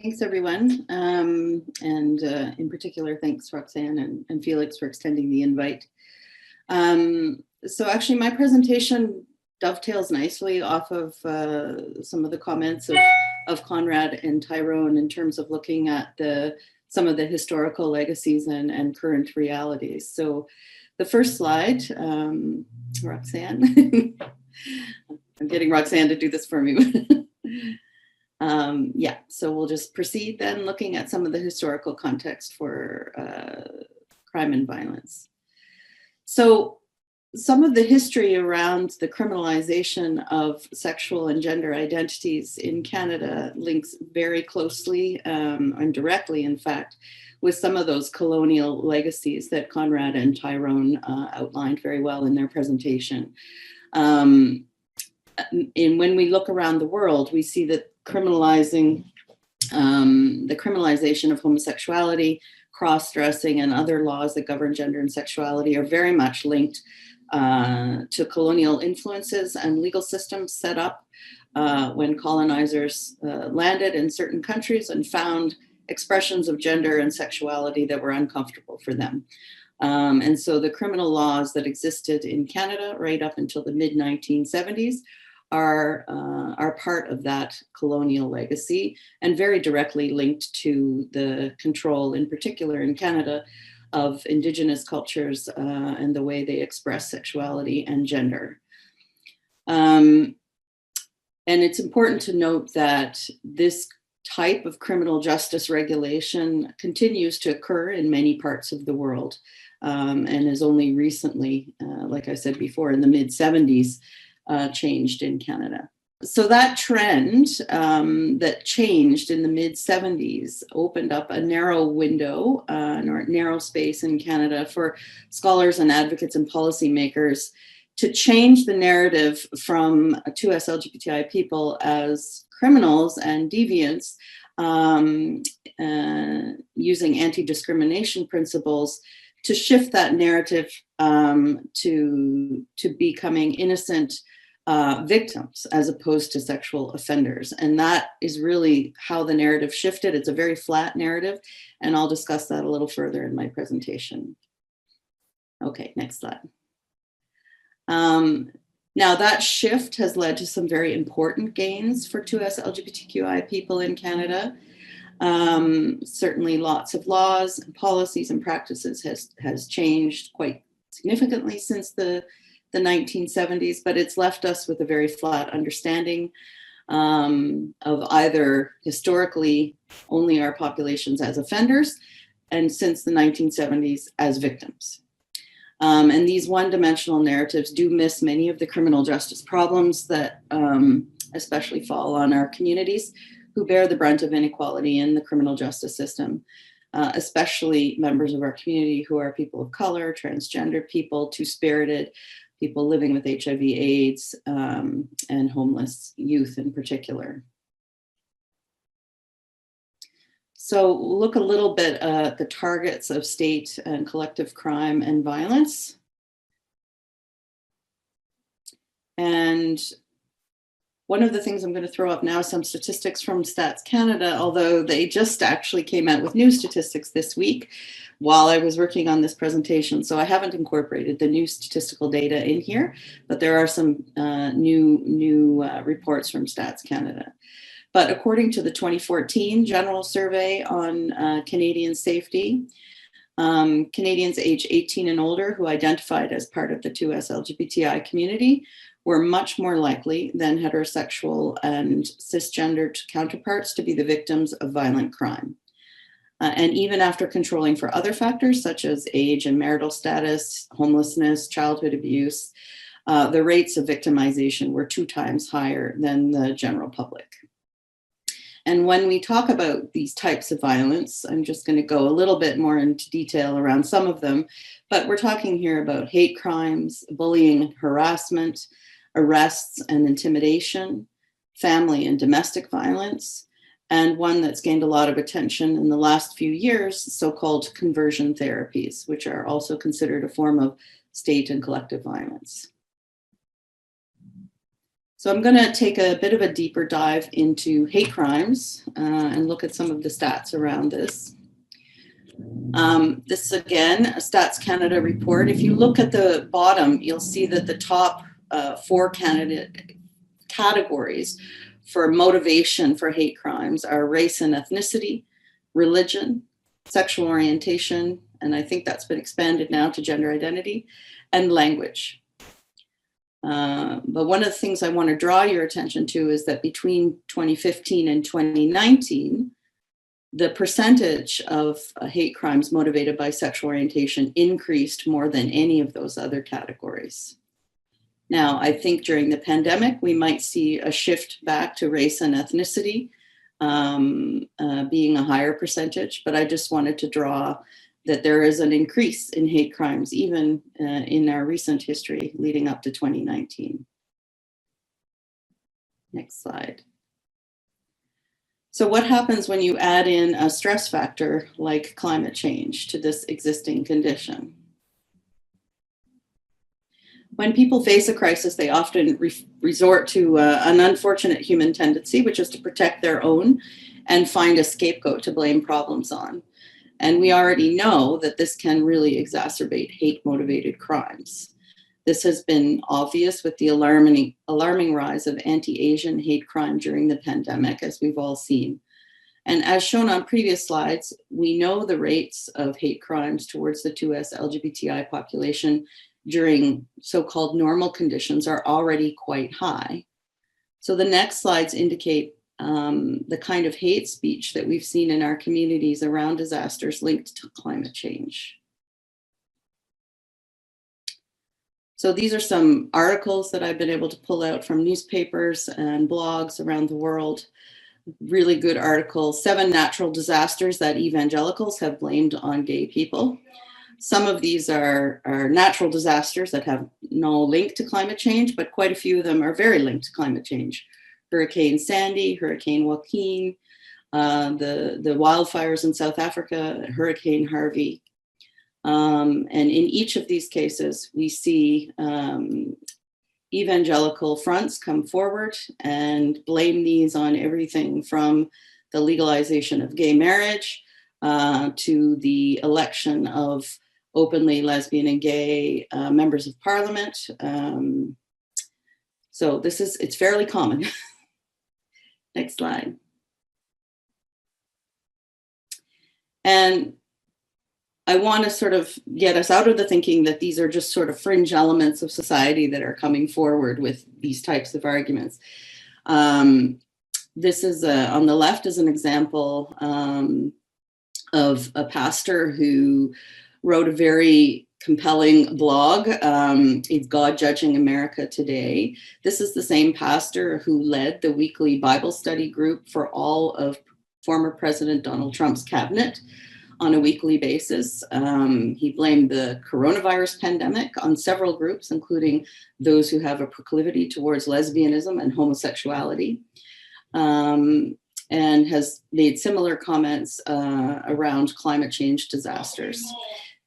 Thanks, everyone. In particular, thanks, Roxanne and Felix, for extending the invite. So actually, my presentation dovetails nicely off of some of the comments of Conrad and Tyrone in terms of looking at some of the historical legacies and current realities. So the first slide, Roxanne, I'm getting Roxanne to do this for me. Yeah, so we'll just proceed then looking at some of the historical context for crime and violence. So some of the history around the criminalization of sexual and gender identities in Canada links very closely and directly, in fact, with some of those colonial legacies that Conrad and Tyrone outlined very well in their presentation. And when we look around the world, we see that the criminalization of homosexuality, cross-dressing, and other laws that govern gender and sexuality are very much linked to colonial influences and legal systems set up when colonizers landed in certain countries and found expressions of gender and sexuality that were uncomfortable for them. And so the criminal laws that existed in Canada right up until the mid-1970s are part of that colonial legacy and very directly linked to the control, in particular in Canada, of Indigenous cultures and the way they express sexuality and gender. And it's important to note that this type of criminal justice regulation continues to occur in many parts of the world and is only recently, like I said before, in the mid-70s, changed in Canada. So that trend that changed in the mid-70s opened up a narrow window, or narrow space in Canada for scholars and advocates and policymakers to change the narrative from 2S LGBTI people as criminals and deviants using anti-discrimination principles to shift that narrative to becoming innocent victims as opposed to sexual offenders. And that is really how the narrative shifted. It's a very flat narrative, and I'll discuss that a little further in my presentation. Okay, next slide. Now that shift has led to some very important gains for 2S LGBTQI people in Canada. Certainly lots of laws and policies and practices has changed quite significantly since the 1970s, but it's left us with a very flat understanding of either historically only our populations as offenders and since the 1970s as victims. And these one-dimensional narratives do miss many of the criminal justice problems that especially fall on our communities who bear the brunt of inequality in the criminal justice system, especially members of our community who are people of color, transgender people, two-spirited, people living with HIV/AIDS, and homeless youth in particular. So look a little bit at the targets of state and collective crime and violence. And one of the things I'm going to throw up now is some statistics from Stats Canada, although they just actually came out with new statistics this week while I was working on this presentation. So I haven't incorporated the new statistical data in here, but there are some new reports from Stats Canada. But according to the 2014 General Survey on Canadian Safety, Canadians age 18 and older who identified as part of the 2S LGBTI community were much more likely than heterosexual and cisgendered counterparts to be the victims of violent crime. And even after controlling for other factors such as age and marital status, homelessness, childhood abuse, the rates of victimization were 2 times higher than the general public. And when we talk about these types of violence, I'm just going to go a little bit more into detail around some of them, but we're talking here about hate crimes, bullying, harassment, arrests and intimidation, family and domestic violence, and one that's gained a lot of attention in the last few years, so-called conversion therapies, which are also considered a form of state and collective violence. So I'm going to take a bit of a deeper dive into hate crimes and look at some of the stats around this. This is, again, a Stats Canada report. If you look at the bottom, you'll see that the top four categories for motivation for hate crimes are race and ethnicity, religion, sexual orientation, and I think that's been expanded now to gender identity, and language. But one of the things I want to draw your attention to is that between 2015 and 2019, the percentage of hate crimes motivated by sexual orientation increased more than any of those other categories. Now, I think during the pandemic, we might see a shift back to race and ethnicity being a higher percentage, but I just wanted to draw that there is an increase in hate crimes, even in our recent history leading up to 2019. Next slide. So what happens when you add in a stress factor like climate change to this existing condition? When people face a crisis, they often resort to an unfortunate human tendency, which is to protect their own and find a scapegoat to blame problems on. And we already know that this can really exacerbate hate-motivated crimes. This has been obvious with the alarming rise of anti-Asian hate crime during the pandemic, as we've all seen. And as shown on previous slides, we know the rates of hate crimes towards the 2S LGBTI population during so-called normal conditions are already quite high. So the next slides indicate the kind of hate speech that we've seen in our communities around disasters linked to climate change. So these are some articles that I've been able to pull out from newspapers and blogs around the world. Really good article, 7 natural disasters that evangelicals have blamed on gay people. Some of these are natural disasters that have no link to climate change, but quite a few of them are very linked to climate change. Hurricane Sandy, Hurricane Joaquin, the wildfires in South Africa, Hurricane Harvey. And in each of these cases, we see evangelical fronts come forward and blame these on everything from the legalization of gay marriage to the election of openly lesbian and gay members of parliament. So it's fairly common. Next slide. And I want to sort of get us out of the thinking that these are just sort of fringe elements of society that are coming forward with these types of arguments. This is on the left is an example of a pastor who wrote a very compelling blog. It's God Judging America Today. This is the same pastor who led the weekly Bible study group for all of former President Donald Trump's cabinet on a weekly basis. He blamed the coronavirus pandemic on several groups, including those who have a proclivity towards lesbianism and homosexuality, and has made similar comments around climate change disasters.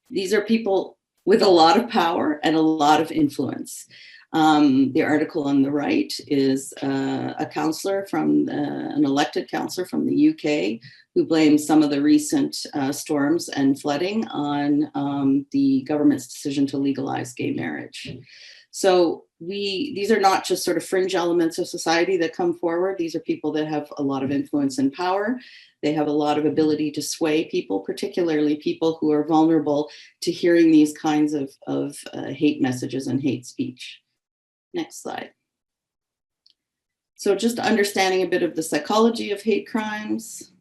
These are people with a lot of power and a lot of influence. The article on the right is a counselor an elected counselor from the UK who blames some of the recent storms and flooding on the government's decision to legalize gay marriage. So these are not just sort of fringe elements of society that come forward. These are people that have a lot of influence and power. They have a lot of ability to sway people, particularly people who are vulnerable to hearing these kinds of hate messages and hate speech. Next slide. So just understanding a bit of the psychology of hate crimes.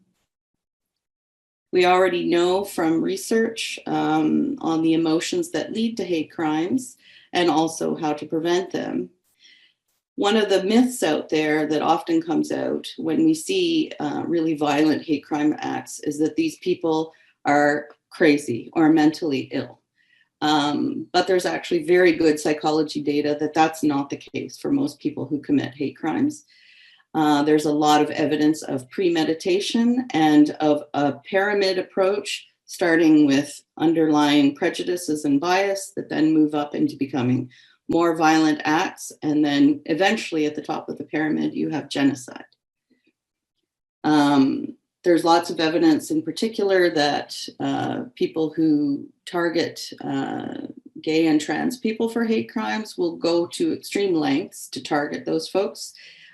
We already know from research on the emotions that lead to hate crimes and also how to prevent them. One of the myths out there that often comes out when we see really violent hate crime acts is that these people are crazy or mentally ill. But there's actually very good psychology data that that's not the case for most people who commit hate crimes. There's a lot of evidence of premeditation and of a pyramid approach, starting with underlying prejudices and bias that then move up into becoming more violent acts, and then eventually at the top of the pyramid, you have genocide. There's lots of evidence in particular that people who target gay and trans people for hate crimes will go to extreme lengths to target those folks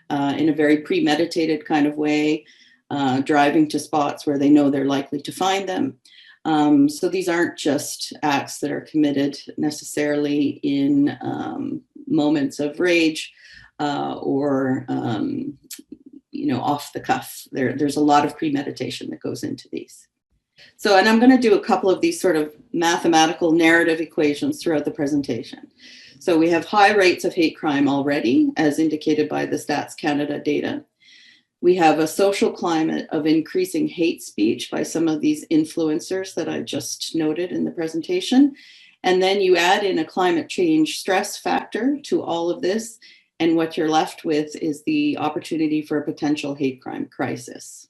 in a very premeditated kind of way, driving to spots where they know they're likely to find them. So these aren't just acts that are committed necessarily in moments of rage or off the cuff. There's a lot of premeditation that goes into these. So, and I'm going to do a couple of these sort of mathematical narrative equations throughout the presentation. So we have high rates of hate crime already, as indicated by the Stats Canada data. We have a social climate of increasing hate speech by some of these influencers that I just noted in the presentation. And then you add in a climate change stress factor to all of this, and what you're left with is the opportunity for a potential hate crime crisis.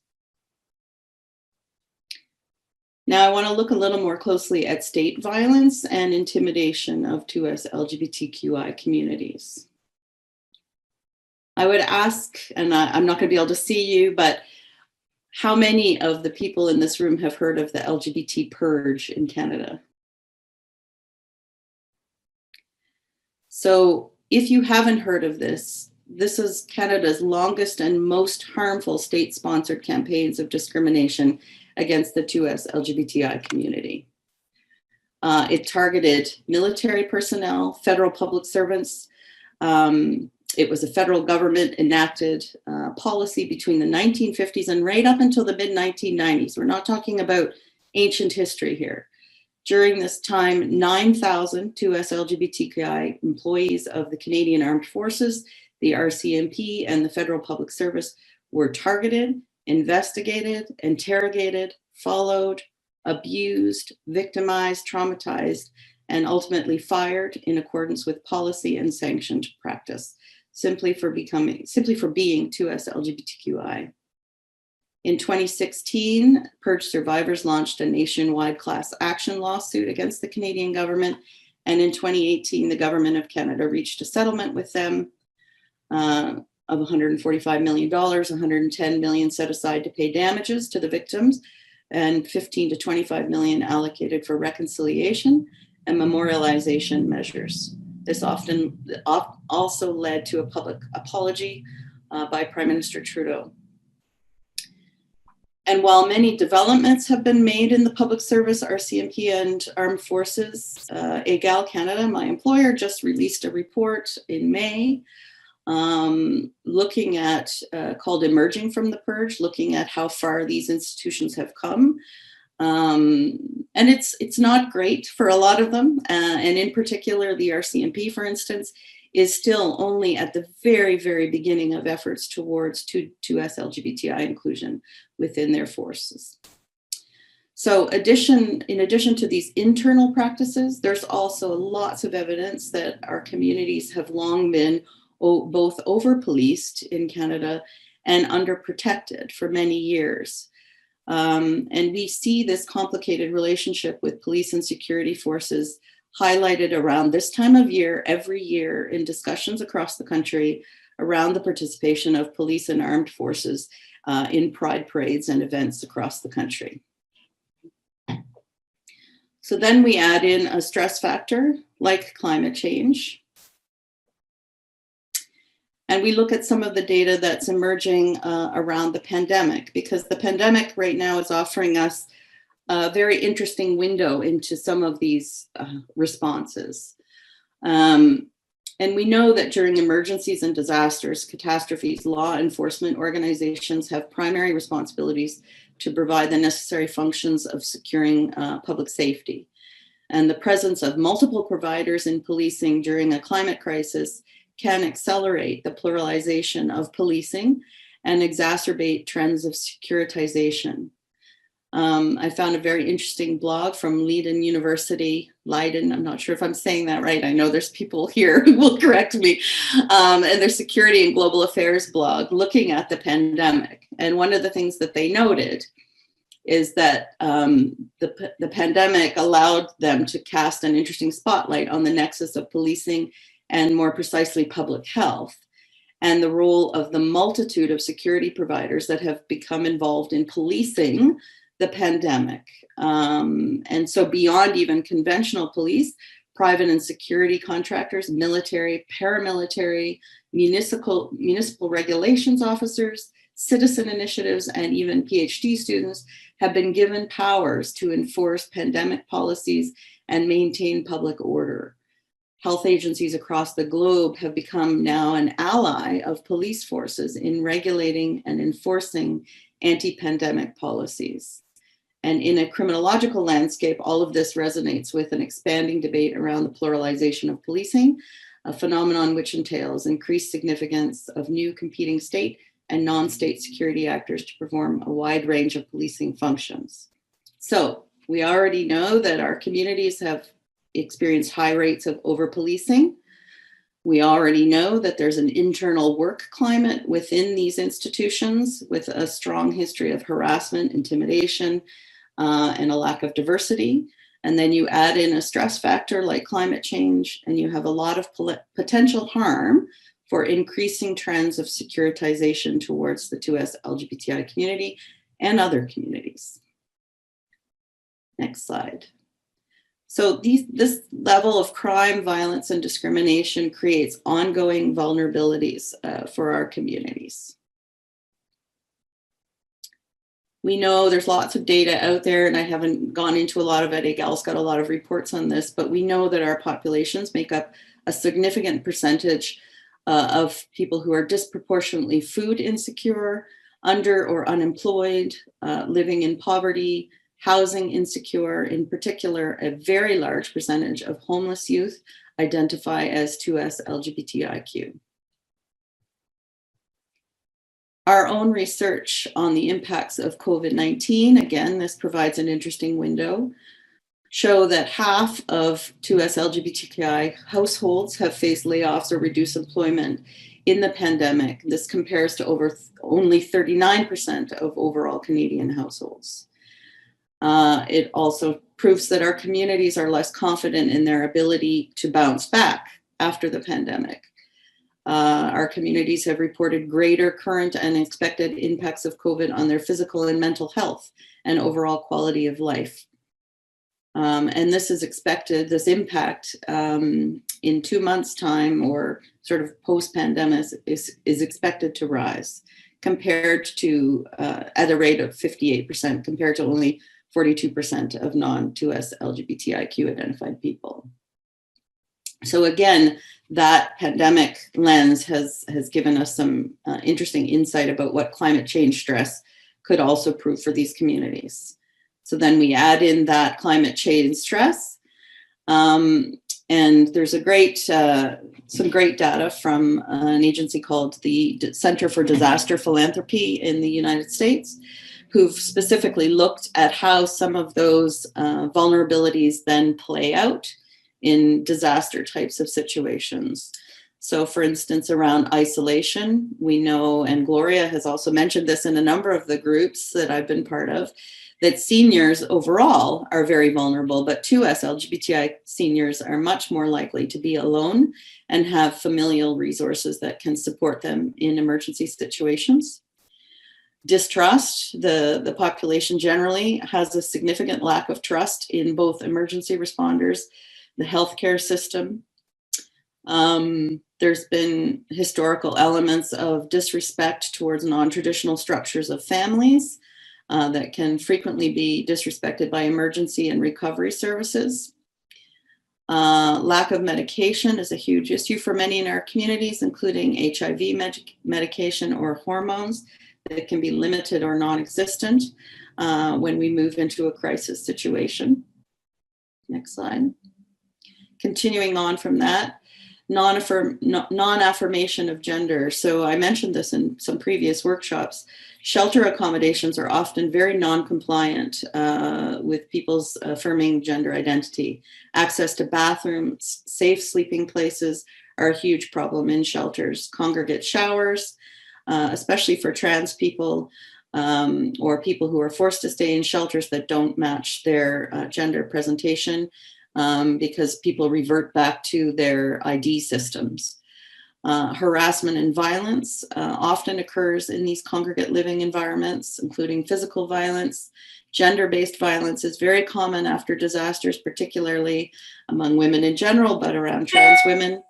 Now I want to look a little more closely at state violence and intimidation of 2S LGBTQI communities. I would ask, and I'm not going to be able to see you, but how many of the people in this room have heard of the LGBT purge in Canada? So if you haven't heard of this, this is Canada's longest and most harmful state-sponsored campaigns of discrimination against the 2S LGBTI community. It targeted military personnel, federal public servants. It was a federal government enacted policy between the 1950s and right up until the mid-1990s. We're not talking about ancient history here. During this time, 9,000 2S LGBTQI employees of the Canadian Armed Forces, the RCMP, and the Federal Public Service were targeted, investigated, interrogated, followed, abused, victimized, traumatized, and ultimately fired in accordance with policy and sanctioned practice, simply for being 2S LGBTQI. In 2016, Purge survivors launched a nationwide class action lawsuit against the Canadian government. And in 2018, the government of Canada reached a settlement with them of $145 million, $110 million set aside to pay damages to the victims, and $15 to $25 million allocated for reconciliation and memorialization measures. This often also led to a public apology by Prime Minister Trudeau. And while many developments have been made in the public service, RCMP and armed forces, EGAL Canada, my employer, just released a report in May looking at, called Emerging from the Purge, looking at how far these institutions have come. And it's not great for a lot of them. And in particular, the RCMP, for instance, is still only at the very, very beginning of efforts towards 2S LGBTI inclusion within their forces. So in addition to these internal practices, there's also lots of evidence that our communities have long been both over-policed in Canada and underprotected for many years. And we see this complicated relationship with police and security forces highlighted around this time of year, every year, in discussions across the country around the participation of police and armed forces in pride parades and events across the country. So then we add in a stress factor like climate change. And we look at some of the data that's emerging around the pandemic, because the pandemic right now is offering us a very interesting window into some of these responses. And we know that during emergencies and disasters, catastrophes, law enforcement organizations have primary responsibilities to provide the necessary functions of securing public safety. And the presence of multiple providers in policing during a climate crisis can accelerate the pluralization of policing and exacerbate trends of securitization. I found a very interesting blog from Leiden University, Leiden, I'm not sure if I'm saying that right. I know there's people here who will correct me, and their Security and Global Affairs blog looking at the pandemic. And one of the things that they noted is that the pandemic allowed them to cast an interesting spotlight on the nexus of policing and more precisely public health, and the role of the multitude of security providers that have become involved in policing the pandemic. And so beyond even conventional police, private and security contractors, military, paramilitary, municipal regulations officers, citizen initiatives, and even PhD students have been given powers to enforce pandemic policies and maintain public order. Health agencies across the globe have become now an ally of police forces in regulating and enforcing anti-pandemic policies. And in a criminological landscape, all of this resonates with an expanding debate around the pluralization of policing, a phenomenon which entails increased significance of new competing state and non-state security actors to perform a wide range of policing functions. So we already know that our communities have experienced high rates of over-policing. We already know that there's an internal work climate within these institutions with a strong history of harassment, intimidation, and a lack of diversity. And then you add in a stress factor like climate change, and you have a lot of potential harm for increasing trends of securitization towards the 2S LGBTI community and other communities. Next slide. So this level of crime, violence, and discrimination creates ongoing vulnerabilities for our communities. We know there's lots of data out there, and I haven't gone into a lot of it. EGAL's got a lot of reports on this, but we know that our populations make up a significant percentage of people who are disproportionately food insecure, under or unemployed, living in poverty, housing insecure. In particular, a very large percentage of homeless youth identify as 2S LGBTIQ. Our own research on the impacts of COVID-19, again, this provides an interesting window, show that half of 2S LGBTQI households have faced layoffs or reduced employment in the pandemic. This compares to only 39% of overall Canadian households. It also proves that our communities are less confident in their ability to bounce back after the pandemic. Our communities have reported greater current and expected impacts of COVID on their physical and mental health and overall quality of life. And this is expected, this impact in 2 months' time or sort of post-pandemic is expected to rise compared to at a rate of 58% compared to only 42% of non-2S LGBTIQ identified people. So again, that pandemic lens has given us some interesting insight about what climate change stress could also prove for these communities. So then we add in that climate change stress, and there's some great data from an agency called the Center for Disaster Philanthropy in the United States, who've specifically looked at how some of those vulnerabilities then play out in disaster types of situations. So for instance, around isolation, we know, and Gloria has also mentioned this in a number of the groups that I've been part of, that seniors overall are very vulnerable, but 2S LGBTI seniors are much more likely to be alone and have familial resources that can support them in emergency situations. Distrust, the population generally has a significant lack of trust in both emergency responders, the healthcare system. There's been historical elements of disrespect towards non-traditional structures of families that can frequently be disrespected by emergency and recovery services. Lack of medication is a huge issue for many in our communities, including HIV medication or hormones that can be limited or non-existent when we move into a crisis situation. Next slide. Continuing on from that, non-affirmation of gender. So I mentioned this in some previous workshops. Shelter accommodations are often very non-compliant with people's affirming gender identity. Access to bathrooms, safe sleeping places are a huge problem in shelters. Congregate showers, especially for trans people or people who are forced to stay in shelters that don't match their gender presentation, because people revert back to their ID systems. Harassment and violence often occurs in these congregate living environments, including physical violence. Gender-based violence is very common after disasters, particularly among women in general, but around trans women.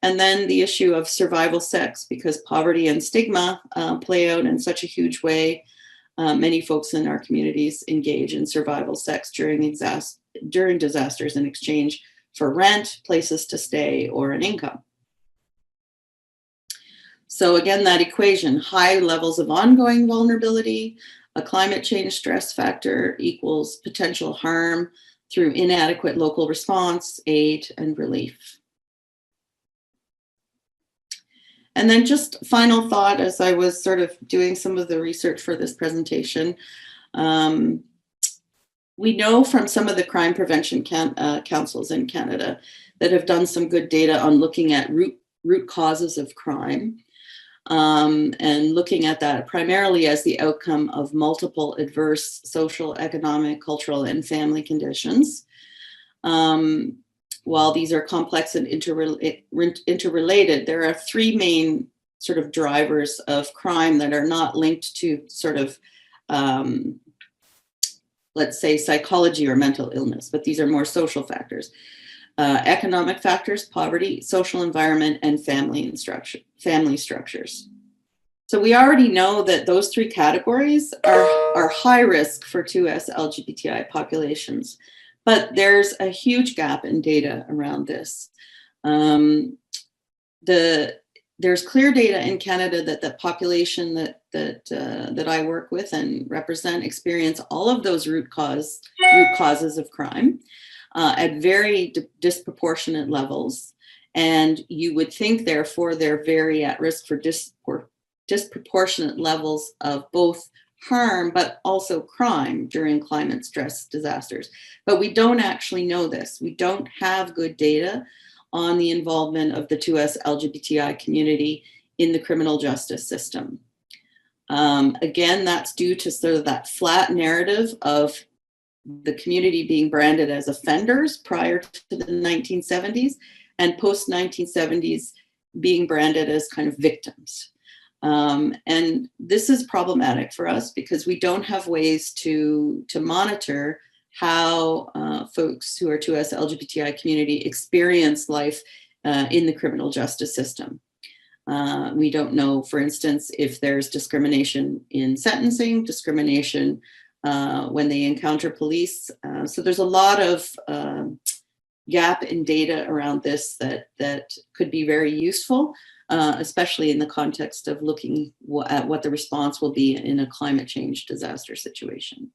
And then the issue of survival sex, because poverty and stigma play out in such a huge way. Many folks in our communities engage in survival sex during disasters in exchange for rent, places to stay, or an income. So again, that equation, high levels of ongoing vulnerability, a climate change stress factor equals potential harm through inadequate local response, aid, and relief. And then just final thought, as I was sort of doing some of the research for this presentation, we know from some of the crime prevention councils in Canada that have done some good data on looking at root causes of crime, and looking at that primarily as the outcome of multiple adverse social, economic, cultural, and family conditions. While these are complex and interrelated, there are three main sort of drivers of crime that are not linked to sort of, let's say, psychology or mental illness, but these are more social factors. Economic factors, poverty, social environment, and family structures. So we already know that those three categories are high risk for 2S LGBTI populations, but there's a huge gap in data around this. There's clear data in Canada that the population that I work with and represent experience all of those root causes of crime at very disproportionate levels. And you would think, therefore, they're very at risk for disproportionate levels of both harm, but also crime during climate stress disasters. But we don't actually know this. We don't have good data on the involvement of the 2S LGBTI community in the criminal justice system. Again, that's due to sort of that flat narrative of the community being branded as offenders prior to the 1970s, and post-1970s being branded as kind of victims. And this is problematic for us because we don't have ways to monitor how folks who are 2S LGBTI community experience life in the criminal justice system. We don't know, for instance, if there's discrimination in sentencing, discrimination when they encounter police. So there's a lot of gap in data around this that could be very useful, especially in the context of looking at what the response will be in a climate change disaster situation.